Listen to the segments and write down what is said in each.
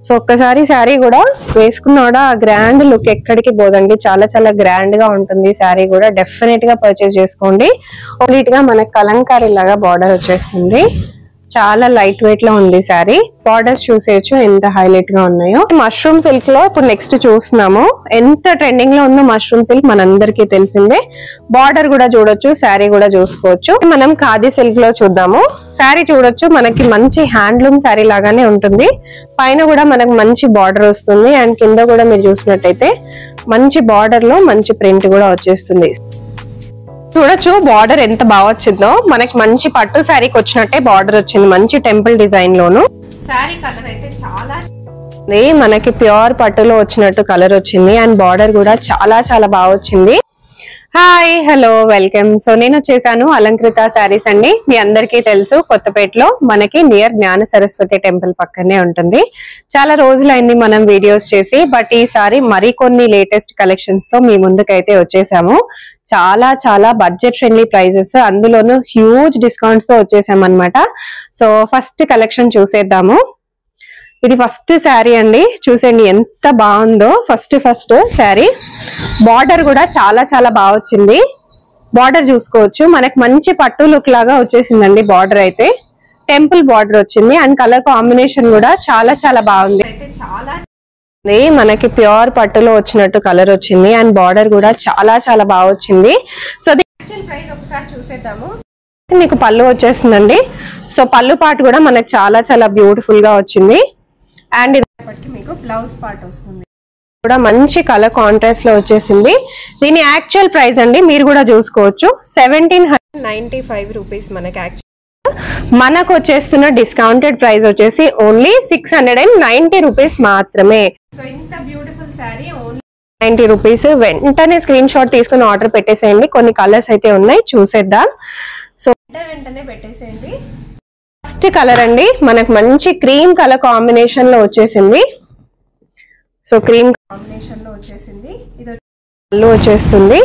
So ఒక్కసారి శారీ కూడా వేసుకున్నాడా ఆ గ్రాండ్ లుక్ ఎక్కడికి పోదండి. చాలా చాలా గ్రాండ్ గా ఉంటుంది శారీ కూడా. డెఫినెట్ గా పర్చేస్ చేసుకోండి. కంప్లీట్ గా మనకి కలంకారీ లాగా బార్డర్ వచ్చేస్తుంది. చాలా లైట్ వెయిట్ లో ఉంది శారీ. బార్డర్స్ చూసేయచ్చు ఎంత హైలైట్ గా ఉన్నాయో. మష్రూమ్ సిల్క్ లో ఇప్పుడు నెక్స్ట్ చూస్తున్నాము. ఎంత ట్రెండింగ్ లో ఉందో మష్రూమ్ సిల్క్ మనందరికీ తెలిసిందే. బార్డర్ కూడా చూడొచ్చు, శారీ కూడా చూసుకోవచ్చు. మనం ఖాదీ సిల్క్ లో చూద్దాము. శారీ చూడొచ్చు, మనకి మంచి హ్యాండ్లూమ్ శారీ లాగానే ఉంటుంది. పైన కూడా మనకు మంచి బార్డర్ వస్తుంది అండ్ కింద కూడా మీరు చూసినట్టయితే మంచి బార్డర్ లో మంచి ప్రింట్ కూడా వచ్చేస్తుంది. చూడొచ్చు బార్డర్ ఎంత బాగా వచ్చిందో. మనకి మంచి పట్టు శారీకి వచ్చినట్టే బార్డర్ వచ్చింది, మంచి టెంపుల్ డిజైన్ లోను. శారీ కలర్ అయితే చాలా మనకి ప్యూర్ పట్టులో వచ్చినట్టు కలర్ వచ్చింది అండ్ బార్డర్ కూడా చాలా చాలా బాగా వచ్చింది. Hi hello welcome. సో నేను వచ్చేసాను అలంకృత శారీస్ అండి. మీ అందరికీ తెలుసు కొత్తపేటలో మనకి నియర్ జ్ఞాన సరస్వతి టెంపుల్ పక్కనే ఉంటుంది. చాలా రోజులైంది మనం వీడియోస్ చేసి, బట్ ఈసారి మరికొన్ని లేటెస్ట్ కలెక్షన్స్ తో మీ ముందుకైతే వచ్చేసాము. చాలా చాలా బడ్జెట్ ఫ్రెండ్లీ ప్రైజెస్, అందులోనూ హ్యూజ్ డిస్కౌంట్స్ తో వచ్చేసామన్నమాట. సో ఫస్ట్ కలెక్షన్ చూసేద్దాము. ఇది ఫస్ట్ శారీ అండి, చూసేయండి ఎంత బాగుందో. ఫస్ట్ శారీ బార్డర్ కూడా చాలా చాలా బాగా వచ్చింది. బార్డర్ చూసుకోవచ్చు, మనకి మంచి పట్టు లుక్ లాగా వచ్చేసిందండి. బార్డర్ అయితే టెంపుల్ బార్డర్ వచ్చింది అండ్ కలర్ కాంబినేషన్ కూడా చాలా చాలా బాగుంది. మనకి ప్యూర్ పట్టులో వచ్చినట్టు కలర్ వచ్చింది అండ్ బార్డర్ కూడా చాలా చాలా బాగా వచ్చింది. సో యాక్చువల్ ప్రైస్ ఒకసారి చూసేద్దాము. మీకు పళ్ళు వచ్చేస్తుందండి. సో పళ్ళు పార్ట్ కూడా మనకి చాలా చాలా బ్యూటిఫుల్ గా వచ్చింది అండ్ ఇప్పటికి మీకు బ్లౌజ్ పార్ట్ వస్తుంది కూడా మంచి కలర్ కాంట్రాస్ట్ లో వచ్చేసింది. దీని యాక్చువల్ ప్రైస్ అండి మీరు కూడా చూసుకోవచ్చు 1795 రూపీస్. మనకు వచ్చేస్తున్న డిస్కౌంటెడ్ ప్రైస్ వచ్చేసి ఓన్లీ 690 రూపీస్ మాత్రమే. సో ఇంత బ్యూటిఫుల్ శారీ ఓన్లీ 90 రూపీస్. వెంటనే స్క్రీన్ షాట్ తీసుకుని ఆర్డర్ పెట్టేసేయండి. కొన్ని కలర్స్ అయితే ఉన్నాయి, చూసేద్దాం. సో వెంటనే పెట్టేసేయండి. ఫస్ట్ కలర్ అండి, మనకు మంచి క్రీమ్ కలర్ కాంబినేషన్ లో వచ్చేసింది. సో క్రీమ్ కాంబినేషన్ లో వచ్చేసింది. ఇది పళ్ళు వచ్చేస్తుంది.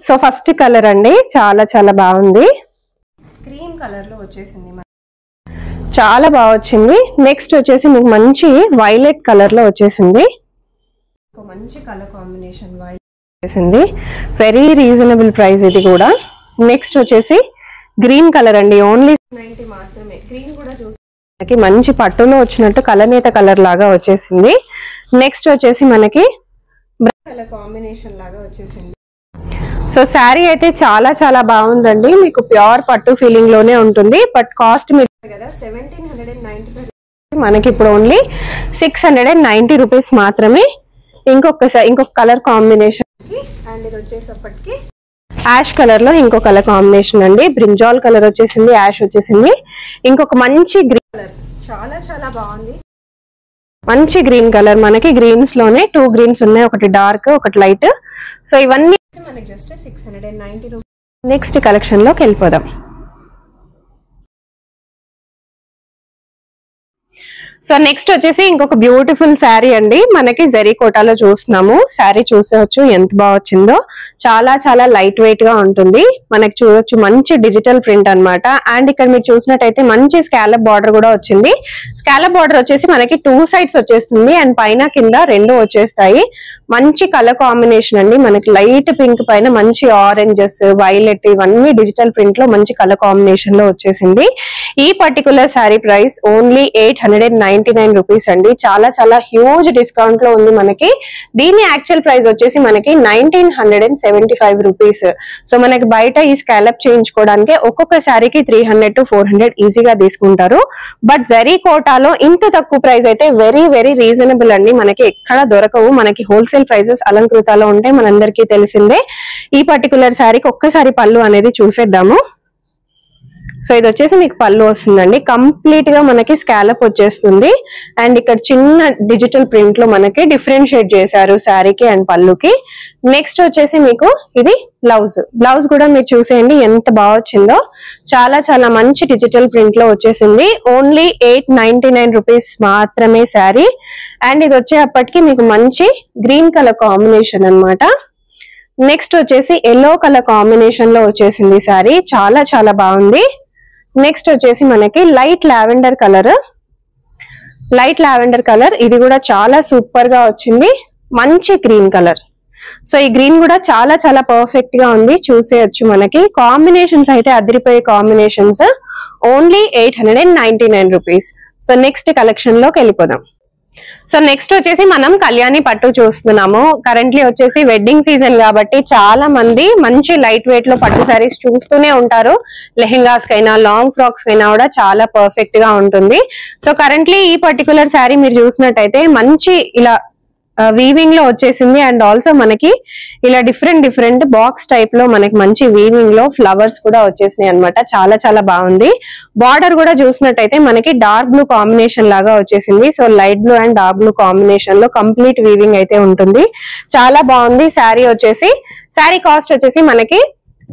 సో ఫస్ట్ కలర్ అండి, చాలా చాలా బాగుంది. క్రీమ్ కలర్ లో వచ్చేసింది, చాలా బాగా వచ్చింది. నెక్స్ట్ వచ్చేసి మీకు మంచి వైలెట్ కలర్ లో వచ్చేసింది. మంచి కలర్ కాంబినేషన్ వైలెట్ వచ్చేసింది. వెరీ రీజనబుల్ ప్రైస్ ఇది కూడా. నెక్స్ట్ వచ్చేసి గ్రీన్ కలర్ అండి, ఓన్లీ 90 మాత్రమే. గ్రీన్ కూడా చూసి మంచి పట్టులో వచ్చినట్టు కలనేత కలర్ లాగా వచ్చేసింది. నెక్స్ట్ వచ్చేసి మనకి బ్రౌన్ కలర్ కాంబినేషన్ లాగా వచ్చేసింది. సో శారీ అయితే చాలా చాలా బాగుందండి. మీకు ప్యూర్ పట్టు ఫీలింగ్ లోనే ఉంటుంది. బట్ కాస్ట్ మీరు కదా 1795, మనకి ఇప్పుడు ఓన్లీ 690 రూపీస్ మాత్రమే. ఇంకొక కలర్ కాంబినేషన్ అండ్ ఇది వచ్చేసప్పటికి యాష్ కలర్ లో ఇంకో కలర్ కాంబినేషన్ అండి. బ్రింజాల్ కలర్ వచ్చేసింది, యాష్ వచ్చేసింది. ఇంకొక మంచి గ్రీన్ కలర్, చాలా చాలా బాగుంది. మంచి గ్రీన్ కలర్, మనకి గ్రీన్స్ లోనే 2 గ్రీన్స్ ఉన్నాయి, ఒకటి డార్క్ ఒకటి లైట్. సో ఇవన్నీ మనకి జస్ట్ 690 రూపీస్. నెక్స్ట్ కలెక్షన్ లోకి వెళ్ళిపోదాం. సో నెక్స్ట్ వచ్చేసి ఇంకొక బ్యూటిఫుల్ శారీ అండి. మనకి జరీ కోటాలో చూస్తున్నాము. శారీ చూసేవచ్చు ఎంత బాగా వచ్చిందో. చాలా చాలా లైట్ వెయిట్ గా ఉంటుంది. మనకి చూడొచ్చు మంచి డిజిటల్ ప్రింట్ అన్నమాట. అండ్ ఇక్కడ మీరు చూసినట్టయితే మంచి స్కాలప్ బార్డర్ కూడా వచ్చింది. స్కాలప్ బార్డర్ వచ్చేసి మనకి 2 సైడ్స్ వచ్చేస్తుంది అండ్ పైన కింద 2 వచ్చేస్తాయి. మంచి కలర్ కాంబినేషన్ అండి. మనకి లైట్ పింక్ పైన మంచి ఆరెంజెస్, వైలెట్, ఇవన్నీ డిజిటల్ ప్రింట్ లో మంచి కలర్ కాంబినేషన్ లో వచ్చేసింది. ఈ particular sari price only 899 rupees అండి. చాలా చాలా హ్యూజ్ డిస్కౌంట్ లో ఉంది మనకి. దీని యాక్చువల్ ప్రైస్ వచ్చేసి మనకి 1975 రూపీస్. సో మనకి బయట ఈ స్కాలప్ చేయించుకోవడానికి ఒక్కొక్క శారీకి 300 to 400 ఈజీగా తీసుకుంటారు. బట్ జరీ కోటాలో ఇంత తక్కువ ప్రైస్ అయితే వెరీ వెరీ రీజనబుల్ అండి. మనకి ఎక్కడ దొరకవు. మనకి హోల్సేల్ ప్రైసెస్ అలంకృతలో ఉంటాయి, మనందరికీ తెలిసిందే. ఈ పర్టికులర్ శారీకి ఒక్కసారి పళ్ళు అనేది చూసేద్దాము. సో ఇది వచ్చేసి మీకు పళ్ళు వస్తుందండి. కంప్లీట్ గా మనకి స్కాలప్ వచ్చేస్తుంది అండ్ ఇక్కడ చిన్న డిజిటల్ ప్రింట్ లో మనకి డిఫరెన్షియేట్ చేశారు శారీకి అండ్ పళ్ళుకి. నెక్స్ట్ వచ్చేసి మీకు ఇది బ్లౌజ్ కూడా మీరు చూసేయండి ఎంత బాగా వచ్చిందో. చాలా చాలా మంచి డిజిటల్ ప్రింట్ లో వచ్చేసింది. ఓన్లీ 899 రూపీస్ మాత్రమే శారీ. అండ్ ఇది వచ్చేప్పటికి మీకు మంచి గ్రీన్ కలర్ కాంబినేషన్ అన్నమాట. నెక్స్ట్ వచ్చేసి ఎల్లో కలర్ కాంబినేషన్ లో వచ్చేసింది శారీ. చాలా చాలా బాగుంది. నెక్స్ట్ వచ్చేసి మనకి లైట్ లావెండర్ కలర్, ఇది కూడా చాలా సూపర్ గా వచ్చింది. మంచి గ్రీన్ కలర్. సో ఈ గ్రీన్ కూడా చాలా చాలా పర్ఫెక్ట్ గా ఉంది, చూసేయచ్చు. మనకి కాంబినేషన్స్ అయితే అదిరిపోయే combinations. Only 899 rupees. So next collection లోకి వెళ్ళిపోదాం. సో నెక్స్ట్ వచ్చేసి మనం కళ్యాణి పట్టు చూస్తున్నాము. కరెంట్లీ వచ్చేసి వెడ్డింగ్ సీజన్ కాబట్టి చాలా మంది మంచి లైట్ వెయిట్ లో పట్టు శారీస్ చూస్తూనే ఉంటారు. లెహెంగాస్ కైనా లాంగ్ ఫ్రాక్స్ కైనా కూడా చాలా పర్ఫెక్ట్ గా ఉంటుంది. సో కరెంట్లీ ఈ పర్టికులర్ శారీ మీరు చూసినట్టయితే మంచి ఇలా వీవింగ్ లో వచ్చేసింది. అండ్ ఆల్సో మనకి ఇలా డిఫరెంట్ బాక్స్ టైప్ లో మనకి మంచి వీవింగ్ లో ఫ్లవర్స్ కూడా వచ్చేసినాయి అనమాట. చాలా చాలా బాగుంది. బార్డర్ కూడా చూసినట్టయితే మనకి డార్క్ బ్లూ కాంబినేషన్ లాగా వచ్చేసింది. So light blue and dark blue combination లో కంప్లీట్ వీవింగ్ అయితే ఉంటుంది. చాలా బాగుంది. శారీ కాస్ట్ వచ్చేసి మనకి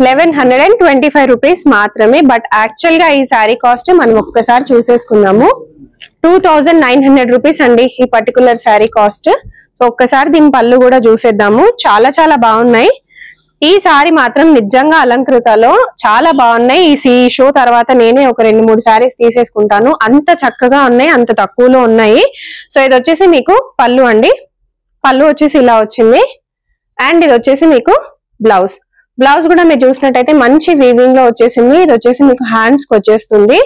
1125 రూపీస్ మాత్రమే. బట్ యాక్చువల్ గా ఈ శారీ కాస్ట్ మనం ఒక్కసారి చూసేసుకున్నాము 2900 రూపీస్ అండి ఈ పర్టికులర్ శారీ కాస్ట్. సో ఒక్కసారి దీని పళ్ళు కూడా చూసేద్దాము. చాలా చాలా బాగున్నాయి. ఈ సారీ మాత్రం నిజంగా అలంకృతలో చాలా బాగున్నాయి. ఈ షో తర్వాత నేనే ఒక 2-3 శారీస్ తీసేసుకుంటాను, అంత చక్కగా ఉన్నాయి, అంత తక్కువలో ఉన్నాయి. సో ఇది వచ్చేసి మీకు పళ్ళు అండి. పళ్ళు వచ్చేసి ఇలా వచ్చింది. అండ్ ఇది వచ్చేసి మీకు బ్లౌజ్ కూడా మీరు చూసినట్టయితే మంచి వీవింగ్ లో వచ్చేసింది. ఇది వచ్చేసి మీకు హ్యాండ్స్ కి వచ్చేస్తుంది.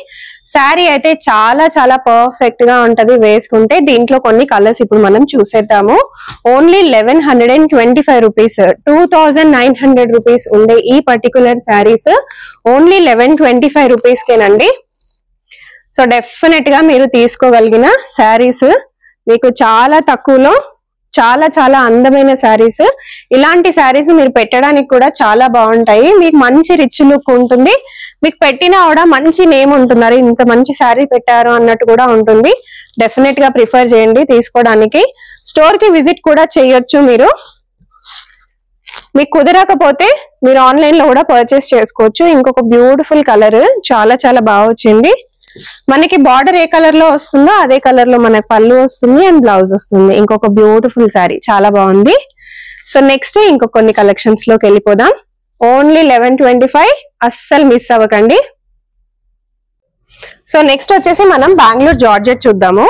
శారీ అయితే చాలా చాలా పర్ఫెక్ట్ గా ఉంటది వేసుకుంటే. దీంట్లో కొన్ని కలర్స్ ఇప్పుడు మనం చూసేద్దాము. ఓన్లీ 1125 రూపీస్, 2900 రూపీస్ ఉండే ఈ పర్టికులర్ శారీస్ ఓన్లీ 1125 రూపీస్ కేనండి. సో డెఫినెట్ గా మీరు తీసుకోగలిగిన శారీస్, మీకు చాలా తక్కువలో చాలా చాలా అందమైన శారీస్. ఇలాంటి శారీస్ మీరు పెట్టడానికి కూడా చాలా బాగుంటాయి. మీకు మంచి రిచ్ లుక్ ఉంటుంది. మీకు పెట్టినా కూడా మంచి నేమ్ ఉంటున్నారు, ఇంత మంచి శారీ పెట్టారు అన్నట్టు కూడా ఉంటుంది. డెఫినెట్ గా ప్రిఫర్ చేయండి తీసుకోవడానికి. స్టోర్ కి విజిట్ కూడా చేయొచ్చు మీరు. మీకు కుదరకపోతే మీరు ఆన్లైన్ లో కూడా పర్చేస్ చేసుకోవచ్చు. ఇంకొక బ్యూటిఫుల్ కలర్, చాలా చాలా బాగా వచ్చింది. మనకి బార్డర్ ఏ కలర్ లో వస్తుందో అదే కలర్ లో మనకి పళ్ళు వస్తుంది అండ్ బ్లౌజ్ వస్తుంది. ఇంకొక బ్యూటిఫుల్ శారీ, చాలా బాగుంది. సో నెక్స్ట్ ఇంకొక కొన్ని కలెక్షన్స్ లోకి వెళ్ళిపోదాం. ఓన్లీ 1125, అస్సలు మిస్ అవ్వకండి. సో నెక్స్ట్ వచ్చేసి మనం బెంగళూరు జార్జెట్ చూద్దాము.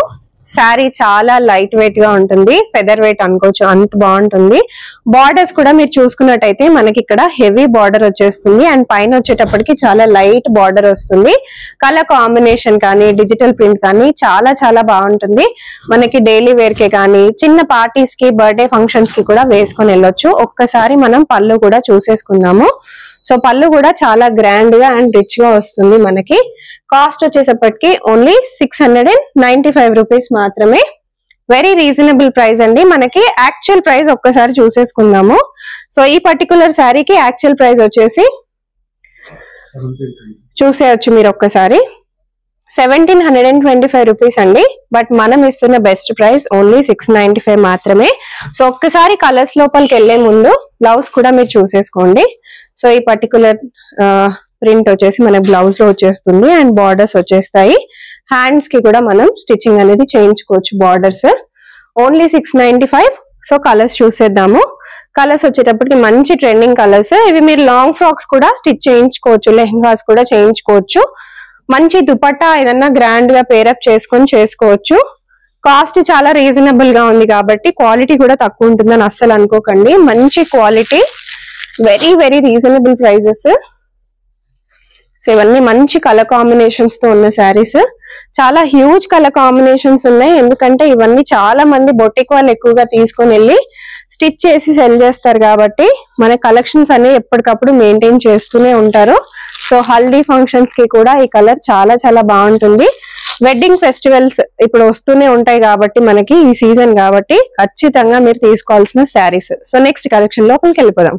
శారీ చాలా లైట్ వెయిట్ గా ఉంటుంది, ఫెదర్ వెయిట్ అనుకోవచ్చు, అంత బాగుంటుంది. బార్డర్స్ కూడా మీరు చూసుకున్నట్టయితే మనకి ఇక్కడ హెవీ బార్డర్ వచ్చేస్తుంది అండ్ పైన వచ్చేటప్పటికి చాలా లైట్ బార్డర్ వస్తుంది. కలర్ కాంబినేషన్ కానీ డిజిటల్ ప్రింట్ కానీ చాలా చాలా బాగుంటుంది. మనకి డైలీ వేర్ కే కానీ చిన్న పార్టీస్ కి బర్త్డే ఫంక్షన్స్ కి కూడా వేసుకొని వెళ్ళొచ్చు. ఒక్కసారి మనం పళ్ళు కూడా చూసేసుకుందాము. సో పళ్ళు కూడా చాలా గ్రాండ్ గా అండ్ రిచ్ గా వస్తుంది. మనకి కాస్ట్ వచ్చేసప్పటికి ఓన్లీ 695 రూపీస్ మాత్రమే. వెరీ రీజనబుల్ ప్రైస్ అండి. మనకి యాక్చువల్ ప్రైస్ ఒక్కసారి చూసేసుకుందాము. సో ఈ పర్టికులర్ శారీకి యాక్చువల్ ప్రైస్ వచ్చేసి చూసేయచ్చు మీరు ఒక్కసారి, 1725 రూపీస్ అండి. బట్ మనం ఇస్తున్న బెస్ట్ ప్రైస్ ఓన్లీ 695 మాత్రమే. సో ఒక్కసారి కలర్స్ లోపలికి వెళ్లే ముందు బ్లౌజ్ కూడా మీరు చూసేసుకోండి. సో ఈ పర్టికులర్ ప్రింట్ వచ్చేసి మన బ్లౌజ్ లో వచ్చేస్తుంది అండ్ బార్డర్స్ వచ్చేస్తాయి. హ్యాండ్స్ కి కూడా మనం స్టిచ్చింగ్ అనేది చేయించుకోవచ్చు. Borders only 695. సో కలర్స్ చూసేద్దాము. కలర్స్ వచ్చేటప్పటికి మంచి ట్రెండింగ్ కలర్స్. ఇవి మీరు లాంగ్ ఫ్రాక్స్ కూడా స్టిచ్ చేయించుకోవచ్చు, లెహంగాస్ కూడా చేయించుకోవచ్చు. మంచి దుపట్టా ఏదన్నా గ్రాండ్ గా పేరప్ చేసుకొని చేసుకోవచ్చు. కాస్ట్ చాలా రీజనబుల్ గా ఉంది కాబట్టి క్వాలిటీ కూడా తక్కువ ఉంటుందని అస్సలు అనుకోకండి. మంచి quality, very very reasonable prices. So ఇవన్నీ మంచి కలర్ కాంబినేషన్స్ తో ఉన్న శారీస్. చాలా హ్యూజ్ కలర్ కాంబినేషన్స్ ఉన్నాయి. ఎందుకంటే ఇవన్నీ చాలా మంది బొటిక్ వాళ్ళు ఎక్కువగా తీసుకొని వెళ్ళి స్టిచ్ చేసి సెల్ చేస్తారు కాబట్టి మన కలెక్షన్స్ అన్ని ఎప్పటికప్పుడు మెయింటైన్ చేస్తూనే ఉంటారు. సో హల్దీ ఫంక్షన్స్ కి కూడా ఈ కలర్ చాలా చాలా బాగుంటుంది. వెడ్డింగ్ ఫెస్టివల్స్ ఇప్పుడు వస్తూనే ఉంటాయి కాబట్టి మనకి ఈ సీజన్ కాబట్టి ఖచ్చితంగా మీరు తీసుకోవాల్సిన శారీస్. సో నెక్స్ట్ కలెక్షన్ లోపలికి వెళ్ళిపోదాం.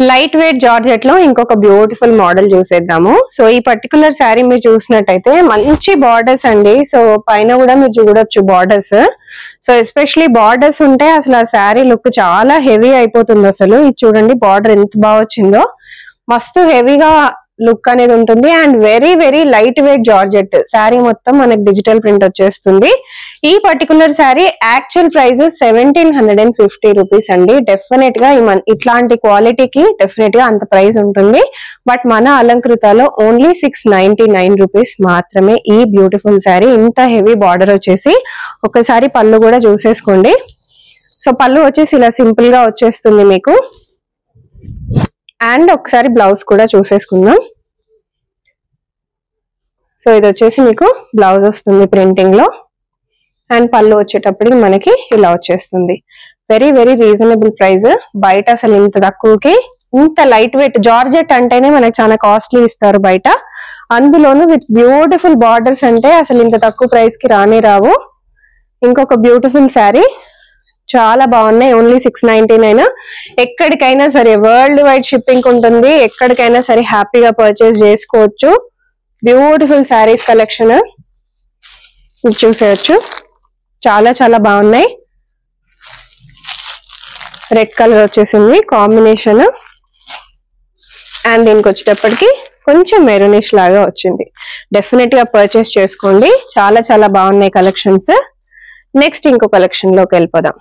లైట్ వెయిట్ జార్జెట్ లో ఇంకొక బ్యూటిఫుల్ మోడల్ చూసేద్దాము. సో ఈ పర్టికులర్ శారీ మీరు చూసినట్టయితే మంచి బార్డర్స్ అండి. సో పైన కూడా మీరు చూడొచ్చు బార్డర్స్. సో ఎస్పెషలీ బార్డర్స్ ఉంటే అసలు ఆ శారీ లుక్ చాలా హెవీ అయిపోతుంది. అసలు ఇది చూడండి బార్డర్ ఎంత బాగా వచ్చిందో, మస్తు హెవీగా లుక్ అనేది ఉంటుంది. And very very light weight georgette sari మొత్తం మనకి డిజిటల్ ప్రింట్ వచ్చేస్తుంది. ఈ particular sari actual price 1750 rupees అండి. డెఫినెట్ గా ఇట్లాంటి క్వాలిటీకి డెఫినెట్ గా అంత ప్రైస్ ఉంటుంది. బట్ మన అలంకృతలో ఓన్లీ 699 రూపీస్ మాత్రమే ఈ బ్యూటిఫుల్ శారీ. ఇంత హెవీ బార్డర్ వచ్చేసి ఒకసారి పళ్ళు కూడా చూసేసుకోండి. సో పళ్ళు వచ్చేసి ఇలా సింపుల్ గా వచ్చేస్తుంది మీకు. అండ్ ఒకసారి బ్లౌజ్ కూడా చూసేసుకుందాం. సో ఇది వచ్చేసి మీకు బ్లౌజ్ వస్తుంది ప్రింటింగ్ లో. అండ్ పళ్ళు వచ్చేటప్పటికి మనకి ఇలా వచ్చేస్తుంది. Very very reasonable price. బయట అసలు ఇంత తక్కువకి ఇంత లైట్ వెయిట్ జార్జెట్ అంటేనే మనకి చాలా కాస్ట్లీ ఇస్తారు బయట, అందులోను విత్ బ్యూటిఫుల్ బార్డర్స్ అంటే అసలు ఇంత తక్కువ ప్రైస్ కి రానే రావు. ఇంకొక బ్యూటిఫుల్ శారీ, చాలా బాగున్నాయి. ఓన్లీ 699. ఎక్కడికైనా సరే వరల్డ్ వైడ్ షిప్పింగ్ ఉంటుంది. ఎక్కడికైనా సరే హ్యాపీగా పర్చేస్ చేసుకోవచ్చు. బ్యూటిఫుల్ శారీస్ కలెక్షన్ చూసేయచ్చు. చాలా చాలా బాగున్నాయి. రెడ్ కలర్ వచ్చేసింది కాంబినేషన్. అండ్ దీనికి వచ్చేటప్పటికి కొంచెం మెరూనిష్ లాగా వచ్చింది. డెఫినెట్ గా పర్చేస్ చేసుకోండి. చాలా చాలా బాగున్నాయి కలెక్షన్స్. నెక్స్ట్ ఇంకో కలెక్షన్ లోకి వెళ్ళిపోదాం.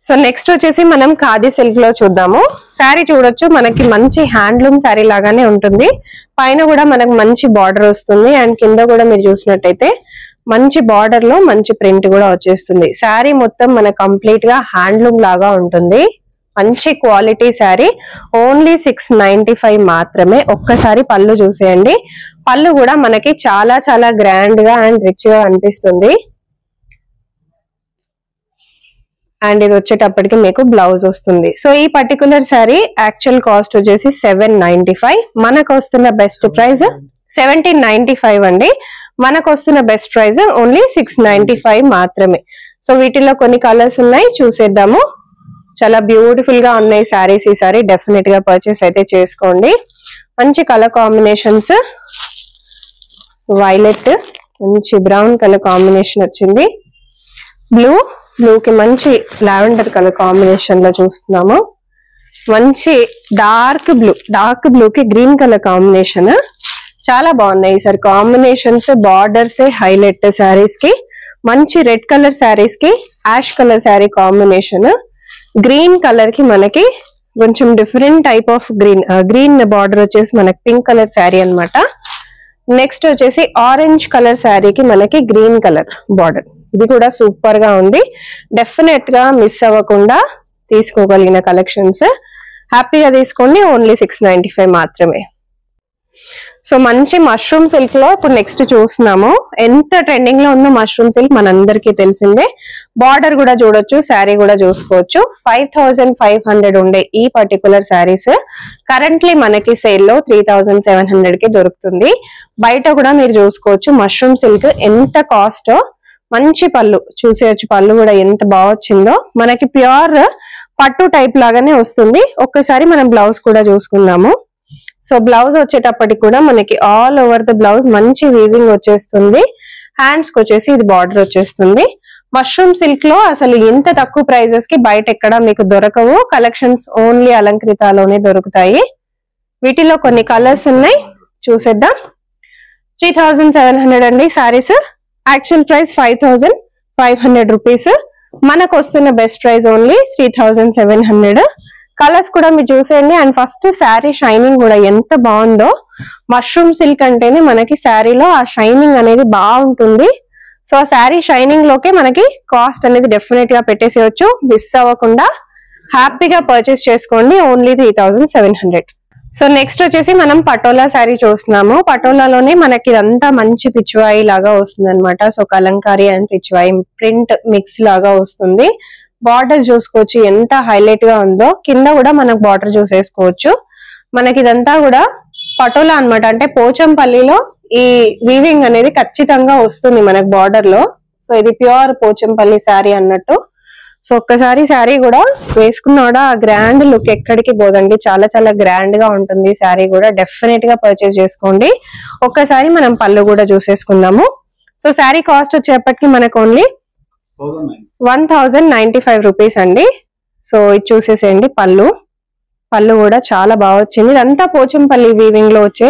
సో నెక్స్ట్ వచ్చేసి మనం ఖాదీ సిల్క్ లో చూద్దాము. శారీ చూడొచ్చు, మనకి మంచి హ్యాండ్లూమ్ శారీ లాగానే ఉంటుంది. పైన కూడా మనకు మంచి బార్డర్ వస్తుంది. అండ్ కింద కూడా మీరు చూసినట్టయితే మంచి బార్డర్ లో మంచి ప్రింట్ కూడా వచ్చేస్తుంది. శారీ మొత్తం మనకు కంప్లీట్ గా హ్యాండ్లూమ్ లాగా ఉంటుంది. మంచి క్వాలిటీ శారీ. ఓన్లీ 695 మాత్రమే. ఒక్కసారి పళ్ళు చూసేయండి. పళ్ళు కూడా మనకి చాలా చాలా గ్రాండ్ గా అండ్ రిచ్ గా అనిపిస్తుంది. అండ్ ఇది వచ్చేటప్పటికి మీకు బ్లౌజ్ వస్తుంది. సో ఈ పర్టికులర్ శారీ యాక్చువల్ కాస్ట్ వచ్చేసి 795. మనకు వస్తున్న బెస్ట్ ప్రైస్ 1795 అండి. మనకు వస్తున్న బెస్ట్ ప్రైస్ ఓన్లీ 695 మాత్రమే. సో వీటిలో కొన్ని కలర్స్ ఉన్నాయి, చూసేద్దాము. చాలా బ్యూటిఫుల్ గా ఉన్నాయి శారీస్. ఈ సారీ డెఫినెట్ గా పర్చేస్ అయితే చేసుకోండి. మంచి కలర్ కాంబినేషన్స్. వైలెట్, మంచి బ్రౌన్ కలర్ కాంబినేషన్ వచ్చింది. బ్లూ కి మంచి లావెండర్ కలర్ కాంబినేషన్ లో చూస్తున్నాము. మంచి డార్క్ బ్లూ కి గ్రీన్ కలర్ కాంబినేషన్. చాలా బాగున్నాయి ఈసారి కాంబినేషన్స్. బార్డర్స్ హైలైట్ శారీస్ కి. మంచి రెడ్ కలర్ శారీస్ కి ash colour sari combination. Green colour కి మనకి కొంచెం different type of green border వచ్చేసి మనకి పింక్ కలర్ శారీ అన్నమాట. నెక్స్ట్ వచ్చేసి ఆరెంజ్ కలర్ శారీకి మనకి గ్రీన్ కలర్ బార్డర్. ఇది కూడా సూపర్ గా ఉంది. డెఫినెట్ గా మిస్ అవ్వకుండా తీసుకోగలిగిన కలెక్షన్స్. హ్యాపీగా తీసుకోండి. ఓన్లీ 695 మాత్రమే. సో మంచి మష్రూమ్ సిల్క్ లో ఇప్పుడు నెక్స్ట్ చూస్తున్నాము. ఎంత ట్రెండింగ్ లో ఉందో మష్రూమ్ సిల్క్ మనందరికీ తెలిసిందే. బార్డర్ కూడా చూడొచ్చు, శారీ కూడా చూసుకోవచ్చు. 5500 ఉండే ఈ పర్టికులర్ శారీస్ కరెంట్లీ మనకి సేల్ లో 3700 కి దొరుకుతుంది. బయట కూడా మీరు చూసుకోవచ్చు మష్రూమ్ సిల్క్ ఎంత కాస్ట్. మంచి పళ్ళు చూసేయచ్చు. పళ్ళు కూడా ఎంత బాగా వచ్చిందో. మనకి ప్యూర్ పట్టు టైప్ లాగానే వస్తుంది. ఒక్కసారి మనం బ్లౌజ్ కూడా చూసుకుందాము. సో బ్లౌజ్ వచ్చేటప్పటికి కూడా మనకి ఆల్ ఓవర్ ద బ్లౌజ్ మంచి వీవింగ్ వచ్చేస్తుంది. హ్యాండ్స్ కి వచ్చేసి ఇది బార్డర్ వచ్చేస్తుంది. మష్రూమ్ సిల్క్ లో అసలు ఎంత తక్కువ ప్రైజెస్ కి బయట ఎక్కడ మీకు దొరకవు. కలెక్షన్స్ ఓన్లీ అలంకృతలోనే దొరుకుతాయి. వీటిలో కొన్ని కలర్స్ ఉన్నాయి, చూసేద్దాం. 3700 అండి సారీస్. Actual price 5500 rupees. మనకు వస్తున్న బెస్ట్ ప్రైస్ ఓన్లీ 3700. కలర్స్ కూడా మీరు చూసేయండి. అండ్ ఫస్ట్ శారీ షైనింగ్ కూడా ఎంత బాగుందో. మష్రూమ్ సిల్క్ అంటేనే మనకి శారీలో ఆ షైనింగ్ అనేది బాగుంటుంది. సో ఆ శారీ షైనింగ్ లోకే మనకి కాస్ట్ అనేది డెఫినెట్ గా పెట్టేసేయచ్చు. మిస్ అవ్వకుండా హ్యాపీగా పర్చేస్ చేసుకోండి. ఓన్లీ 3700. సో నెక్స్ట్ వచ్చేసి మనం పటోలా శారీ చూస్తున్నాము. పటోలాలోనే మనకి ఇదంతా మంచి పిచ్చివాయి లాగా వస్తుంది అనమాట. So Kalamkari and పిచ్చివాయి print mix లాగా వస్తుంది. బార్డర్స్ చూసుకోవచ్చు ఎంత హైలైట్ గా ఉందో. కింద కూడా మనకు బార్డర్ చూసేసుకోవచ్చు. మనకి ఇదంతా కూడా పటోలా అన్నమాట. అంటే పోచంపల్లిలో ఈ వీవింగ్ అనేది ఖచ్చితంగా వస్తుంది మనకు బార్డర్ లో. సో ఇది ప్యూర్ పోచంపల్లి శారీ అన్నట్టు. సో ఒక్కసారి శారీ కూడా వేసుకున్నాడా ఆ గ్రాండ్ లుక్ ఎక్కడికి పోదండి. చాలా చాలా గ్రాండ్ గా ఉంటుంది శారీ కూడా. డెఫినెట్ గా పర్చేస్ చేసుకోండి. ఒక్కసారి మనం పళ్ళు కూడా చూసేసుకుందాము. సో శారీ కాస్ట్ వచ్చేప్పటికి మనకు ఓన్లీ 1095 రూపీస్ అండి. సో ఇది చూసేసేయండి పళ్ళు. పళ్ళు కూడా చాలా బాగా వచ్చింది. ఇదంతా పోచంపల్లి వీవింగ్ లో వచ్చే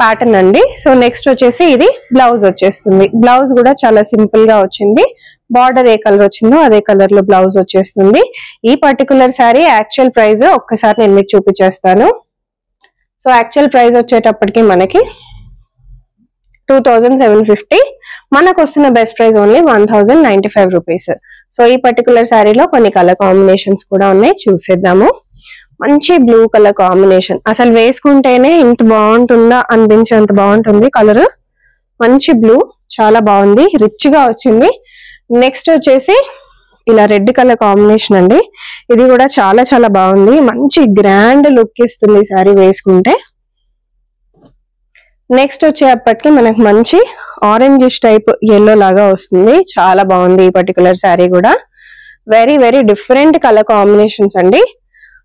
ప్యాటర్న్ అండి. సో నెక్స్ట్ వచ్చేసి ఇది బ్లౌజ్ వచ్చేస్తుంది. బ్లౌజ్ కూడా చాలా సింపుల్ గా వచ్చింది. బార్డర్ ఏ కలర్ వచ్చిందో అదే కలర్ లో బ్లౌజ్ వచ్చేస్తుంది. ఈ పర్టికులర్ శారీ యాక్చువల్ ప్రైస్ ఒక్కసారి నేను మీకు చూపించేస్తాను. సో యాక్చువల్ ప్రైస్ వచ్చేటప్పటికి మనకి 2750, మనకు వస్తున్న best price only 1095 rupees. So ఈ పర్టికులర్ శారీలో కొన్ని కలర్ కాంబినేషన్స్ కూడా ఉన్నాయి, చూసేద్దాము. మంచి బ్లూ కలర్ కాంబినేషన్, అసలు వేసుకుంటేనే ఇంత బాగుంటుందా అనిపించేంత బాగుంటుంది కలర్. మంచి బ్లూ, చాలా బాగుంది, రిచ్ గా వచ్చింది. నెక్స్ట్ వచ్చేసి ఇలా రెడ్ కలర్ కాంబినేషన్ అండి. ఇది కూడా చాలా చాలా బాగుంది, మంచి గ్రాండ్ లుక్ ఇస్తుంది శారీ వేసుకుంటే. నెక్స్ట్ వచ్చేప్పటికి మనకు మంచి ఆరెంజ్ టైప్ ఎల్లో లాగా వస్తుంది, చాలా బాగుంది ఈ పర్టికులర్ శారీ కూడా. Very very different colour combinations అండి.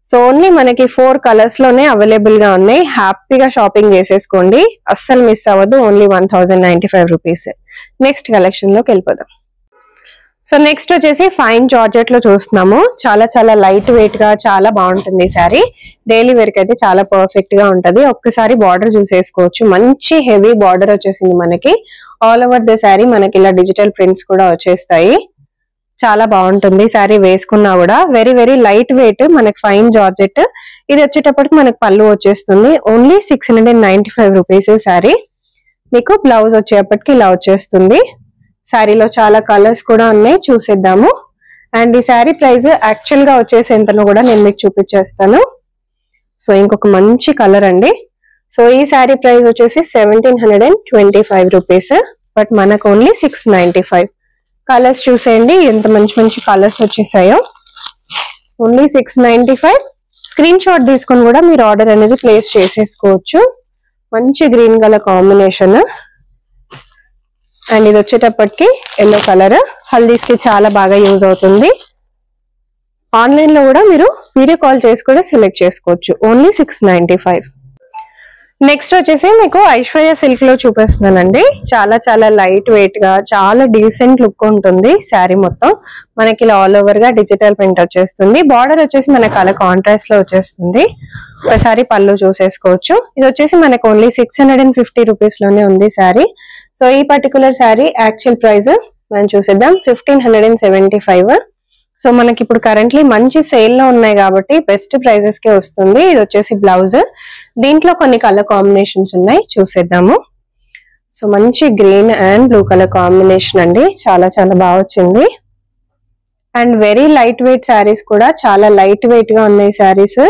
సో ఓన్లీ మనకి 4 కలర్స్ లోనే అవైలబుల్ గా ఉన్నాయి. హ్యాపీగా షాపింగ్ చేసేసుకోండి, అస్సలు మిస్ అవ్వదు. Only 1095 rupees. నెక్స్ట్ కలెక్షన్ లోకి వెళ్ళిపోదాం. సో నెక్స్ట్ వచ్చేసి ఫైన్ జార్జెట్ లో చూస్తున్నాము. చాలా చాలా లైట్ వెయిట్ గా చాలా బాగుంటుంది ఈ శారీ. డైలీ వేర్ కి అయితే చాలా పర్ఫెక్ట్ గా ఉంటది. ఒక్కసారి బార్డర్ చూసేసుకోవచ్చు, మంచి హెవీ బార్డర్ వచ్చేసింది మనకి. ఆల్ ఓవర్ ద శారీ మనకి ఇలా డిజిటల్ ప్రింట్స్ కూడా వచ్చేస్తాయి. చాలా బాగుంటుంది శారీ వేసుకున్నా కూడా. వెరీ వెరీ లైట్ వెయిట్ మనకి ఫైన్ జార్జెట్. ఇది వచ్చేటప్పటికి మనకి పళ్ళు వచ్చేస్తుంది. Only 695 rupees sari. మీకు బ్లౌజ్ వచ్చేటప్పటికి ఇలా వచ్చేస్తుంది. శారీలో చాలా కలర్స్ కూడా ఉన్నాయి, చూసేద్దాము. అండ్ ఈ శారీ ప్రైస్ యాక్చువల్ గా వచ్చేసి ఎంతనో కూడా నేను మీకు చూపించేస్తాను. సో ఇంకొక మంచి కలర్ అండి. సో ఈ శారీ ప్రైస్ వచ్చేసి 1725 రూపీస్, బట్ మనకు ఓన్లీ 695. కలర్స్ చూసేయండి ఎంత మంచి మంచి కలర్స్ వచ్చేసాయో. ఓన్లీ 695. స్క్రీన్ షాట్ తీసుకొని కూడా మీరు ఆర్డర్ అనేది ప్లేస్ చేసేసుకోవచ్చు. మంచి గ్రీన్ కలర్ కాంబినేషన్. అండ్ ఇది వచ్చేటప్పటికి ఎల్లో కలర్, హల్దీస్ కి చాలా బాగా యూజ్ అవుతుంది. ఆన్లైన్ లో కూడా మీరు వీడియో కాల్ చేసి కూడా సెలెక్ట్ చేసుకోవచ్చు. ఓన్లీ 695. నెక్స్ట్ వచ్చేసి మీకు ఐశ్వర్య సిల్క్ లో చూపిస్తున్నానండి. చాలా చాలా లైట్ వెయిట్ గా చాలా డీసెంట్ లుక్ ఉంటుంది శారీ మొత్తం. మనకి ఇలా ఆల్ ఓవర్ గా డిజిటల్ ప్రింట్ వచ్చేస్తుంది. బార్డర్ వచ్చేసి మనకి అలా కాంట్రాస్ట్ లో వచ్చేస్తుంది. ఒకసారి పళ్ళు చూసేసుకోవచ్చు. ఇది వచ్చేసి మనకు ఓన్లీ 650 రూపీస్ లోనే ఉంది శారీ. సో ఈ పర్టికులర్ శారీ యాక్చువల్ ప్రైస్ మనం చూసేద్దాం, 1575. సో మనకి ఇప్పుడు కరెంట్లీ మంచి సేల్ లో ఉన్నాయి కాబట్టి బెస్ట్ ప్రైజెస్ కే వస్తుంది. ఇది వచ్చేసి బ్లౌజ్. దీంట్లో కొన్ని కలర్ కాంబినేషన్స్ ఉన్నాయి, చూసేద్దాము. సో మంచి green and blue colour combination అండి, చాలా చాలా బాగా వచ్చింది. And very light weight saris కూడా, చాలా లైట్ వెయిట్ గా ఉన్నాయి శారీస్.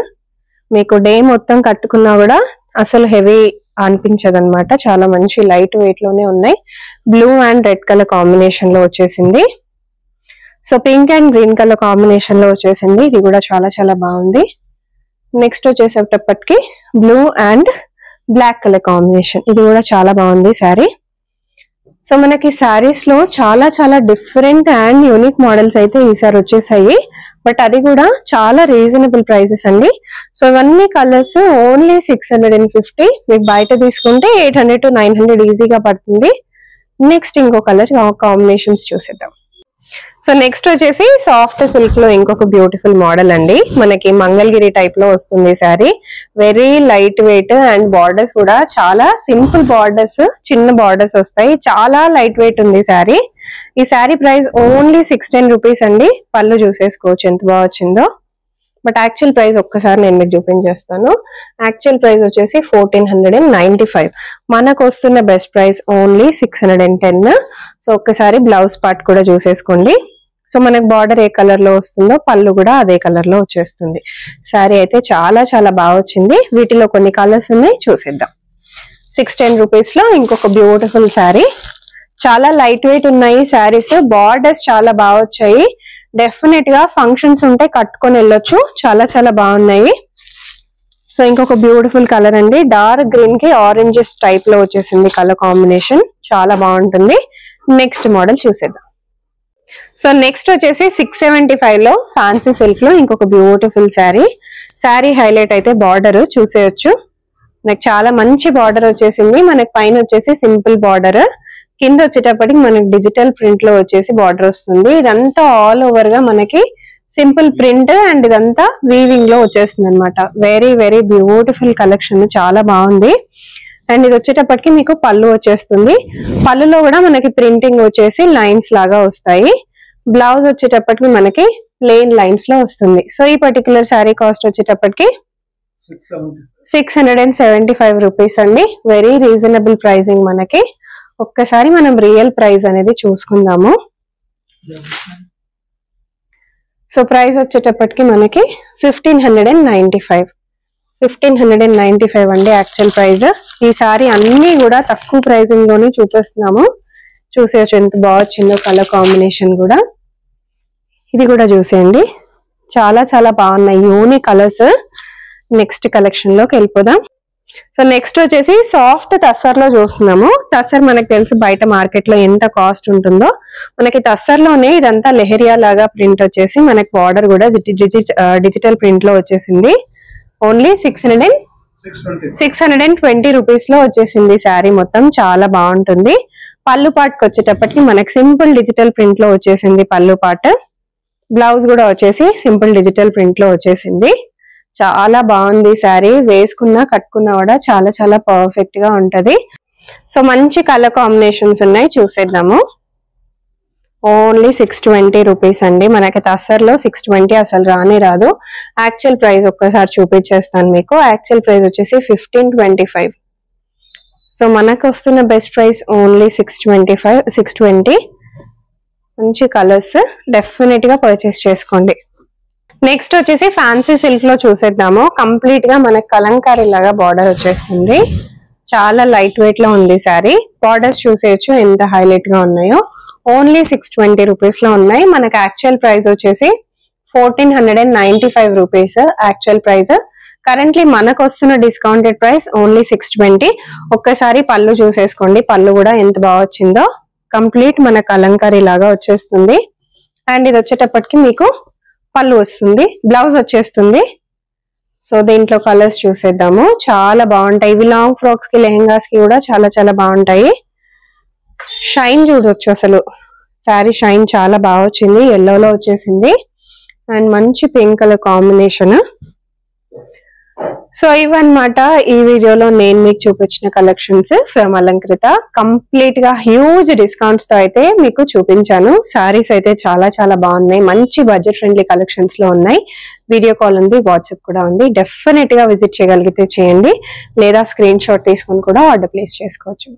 మీకు డే మొత్తం కట్టుకున్నా కూడా అసలు హెవీ అనిపించదు అనమాట. చాలా మంచి లైట్ వెయిట్ లోనే ఉన్నాయి. Blue and red colour combination లో వచ్చేసింది. So pink and green colour combination లో వచ్చేసింది. ఇది కూడా చాలా చాలా బాగుంది. నెక్స్ట్ వచ్చేసేటప్పటికి blue and black colour combination, ఇది కూడా చాలా బాగుంది శారీ. సో మనకి శారీస్ లో చాలా చాలా డిఫరెంట్ అండ్ యూనిక్ మోడల్స్ అయితే ఈసారి వచ్చేసాయి. బట్ అది కూడా చాలా రీజనబుల్ ప్రైసెస్ అండి. సో ఇవన్నీ కలర్స్ ఓన్లీ 650. మీకు బయట తీసుకుంటే 800 to 900 ఈజీగా పడుతుంది. నెక్స్ట్ ఇంకో కలర్ కాంబినేషన్స్ చూసేద్దాం. సో నెక్స్ట్ వచ్చేసి సాఫ్ట్ సిల్క్ లో ఇంకొక బ్యూటిఫుల్ మోడల్ అండి. మనకి మంగళగిరి టైప్ లో వస్తుంది sari. Very light weight and borders కూడా చాలా సింపుల్ బార్డర్స్, చిన్న బార్డర్స్ వస్తాయి. చాలా లైట్ వెయిట్ ఉంది శారీ. ఈ శారీ ప్రైస్ ఓన్లీ 610 రూపీస్ అండి. పళ్ళు చూసేసుకోవచ్చు ఎంత బాగా వచ్చిందో. బట్ యాక్చువల్ ప్రైస్ ఒక్కసారి నేను మీకు చూపించేస్తాను. యాక్చువల్ ప్రైస్ వచ్చేసి 1495. మనకు వస్తున్న బెస్ట్ ప్రైస్ ఓన్లీ 610. సో ఒక్కసారి బ్లౌజ్ పార్ట్ కూడా చూసేసుకోండి. సో మనకు బార్డర్ ఏ కలర్ లో వస్తుందో పళ్ళు కూడా అదే కలర్ లో వచ్చేస్తుంది. శారీ అయితే చాలా చాలా బాగా వచ్చింది. వీటిలో కొన్ని కలర్స్ ఉన్నాయి, చూసేద్దాం. 610 రూపీస్ లో ఇంకొక బ్యూటిఫుల్ శారీ. చాలా లైట్ వెయిట్ ఉన్నాయి శారీస్. బార్డర్స్ చాలా బాగా వచ్చాయి. డెఫినెట్ గా ఫంక్షన్స్ ఉంటే కట్టుకొని వెళ్ళొచ్చు. చాలా చాలా బాగున్నాయి. సో ఇంకొక బ్యూటిఫుల్ కలర్ అండి. డార్క్ గ్రీన్ కి ఆరెంజెస్ టైప్ లో వచ్చేసింది కలర్ కాంబినేషన్, చాలా బాగుంటుంది. నెక్స్ట్ మోడల్ చూసేద్దాం. సో నెక్స్ట్ వచ్చేసి 675 లో ఫ్యాన్సీ సిల్క్ లో ఇంకొక బ్యూటిఫుల్ శారీ. శారీ హైలైట్ అయితే బార్డర్ చూసేయచ్చు. నాకు చాలా మంచి బార్డర్ వచ్చేసింది. మనకి పైన వచ్చేసి సింపుల్ బార్డర్, కింద వచ్చేటప్పటికి మనకి డిజిటల్ ప్రింట్ లో వచ్చేసి బార్డర్ వస్తుంది. ఇదంతా ఆల్ ఓవర్ గా మనకి సింపుల్ ప్రింట్ అండ్ ఇదంతా వీవింగ్ లో వచ్చేస్తుంది అనమాట. వెరీ వెరీ బ్యూటిఫుల్ కలెక్షన్, చాలా బాగుంది. అండ్ ఇది వచ్చేటప్పటికి మీకు పళ్ళు వచ్చేస్తుంది. పళ్ళులో కూడా మనకి ప్రింటింగ్ వచ్చేసి లైన్స్ లాగా వస్తాయి. బ్లౌజ్ వచ్చేటప్పటికి మనకి ప్లెయిన్ లైన్స్ లో వస్తుంది. సో ఈ పర్టికులర్ శారీ కాస్ట్ వచ్చేటప్పటికి 675 రూపీస్ అండి. వెరీ రీజనబుల్ ప్రైసింగ్ మనకి. ఒక్కసారి మనం రియల్ ప్రైస్ అనేది చూసుకుందాము. సో ప్రైస్ వచ్చేటప్పటికి మనకి 1595 అండి యాక్చువల్ ప్రైస్. ఈసారి అన్ని కూడా తక్కువ ప్రైసింగ్ లోనే చూపిస్తున్నాము. చూసేయచ్చు ఎంత బాగా వచ్చిందో కలర్ కాంబినేషన్ కూడా. ఇది కూడా చూసేయండి, చాలా చాలా బాగున్నాయి యూనిక్ కలర్స్. నెక్స్ట్ కలెక్షన్ లోకి వెళ్ళిపోదాం. సో నెక్స్ట్ వచ్చేసి సాఫ్ట్ టస్సర్ లో చూస్తున్నాము. టస్సర్ మనకు తెలుసు బయట మార్కెట్ లో ఎంత కాస్ట్ ఉంటుందో. మనకి టస్సర్ లోనే ఇదంతా లెహరియా లాగా ప్రింట్ వచ్చేసి మనకి బార్డర్ కూడా డిజిటల్ ప్రింట్ లో వచ్చేసింది. ఓన్లీ 620 రూపీస్ లో వచ్చేసింది శారీ మొత్తం. చాలా బాగుంటుంది. పళ్ళు పాటుకు వచ్చేటప్పటికి మనకి సింపుల్ డిజిటల్ ప్రింట్ లో వచ్చేసింది పళ్ళు పాటు. బ్లౌజ్ కూడా వచ్చేసి సింపుల్ డిజిటల్ ప్రింట్ లో వచ్చేసింది. చాలా బాగుంది శారీ. వేసుకున్నా కట్టుకున్నా కూడా చాలా చాలా పర్ఫెక్ట్ గా ఉంటది. సో మంచి కలర్ కాంబినేషన్స్ ఉన్నాయి, చూసేద్దాము. ఓన్లీ 620 రూపీస్ అండి. మనకి టస్సర్ లో 620 అసలు రానే రాదు. యాక్చువల్ ప్రైస్ ఒక్కసారి చూపించేస్తాను మీకు. యాక్చువల్ ప్రైస్ వచ్చేసి 1525. సో మనకు వస్తున్న బెస్ట్ ప్రైస్ ఓన్లీ 620. మంచి కలర్స్, డెఫినెట్ గా పర్చేస్ చేసుకోండి. నెక్స్ట్ వచ్చేసి ఫ్యాన్సీ సిల్క్ లో చూసేద్దాము. కంప్లీట్ గా మనకి కలంకారీ లాగా బార్డర్ వచ్చేస్తుంది. చాలా లైట్ వెయిట్ లో ఉంది శారీ. బార్డర్స్ చూసేయచ్చు ఎంత హైలైట్ గా ఉన్నాయో. ఓన్లీ 620 రూపీస్ లో ఉన్నాయి. మనకి యాక్చువల్ ప్రైస్ వచ్చేసి 1495 రూపీస్ యాక్చువల్ ప్రైస్. కరెంట్లీ మనకు వస్తున్న డిస్కౌంటెడ్ ప్రైస్ ఓన్లీ 620. ఒక్కసారి పళ్ళు చూసేసుకోండి, పళ్ళు కూడా ఎంత బాగా వచ్చిందో. కంప్లీట్ మన కలంకారీ లాగా వచ్చేస్తుంది. అండ్ ఇది వచ్చేటప్పటికి మీకు పళ్ళు వస్తుంది, బ్లౌజ్ వచ్చేస్తుంది. సో దీంట్లో కలర్స్ చూసేద్దాము. చాలా బాగుంటాయి ఇవి. లాంగ్ ఫ్రాక్స్ కి, లెహెంగాస్ కి కూడా చాలా చాలా బాగుంటాయి. షైన్ చూడొచ్చు, అసలు శారీ షైన్ చాలా బాగా వచ్చింది. ఎల్లోలో వచ్చేసింది అండ్ మంచి పింక్ కలర్ కాంబినేషన్. సో ఇవన్నమాట ఈ వీడియోలో నేను మీకు చూపించిన కలెక్షన్స్ ఫ్రమ్ అలంకృత. కంప్లీట్ గా హ్యూజ్ డిస్కౌంట్స్ తో అయితే మీకు చూపించాను. సారీస్ అయితే చాలా చాలా బాగున్నాయి. మంచి బడ్జెట్ ఫ్రెండ్లీ కలెక్షన్స్ లో ఉన్నాయి. వీడియో కాల్ ఉంది, వాట్సాప్ కూడా ఉంది. డెఫినెట్ గా విజిట్ చేయగలిగితే చేయండి, లేదా స్క్రీన్ షాట్ తీసుకొని కూడా ఆర్డర్ ప్లేస్ చేసుకోవచ్చు.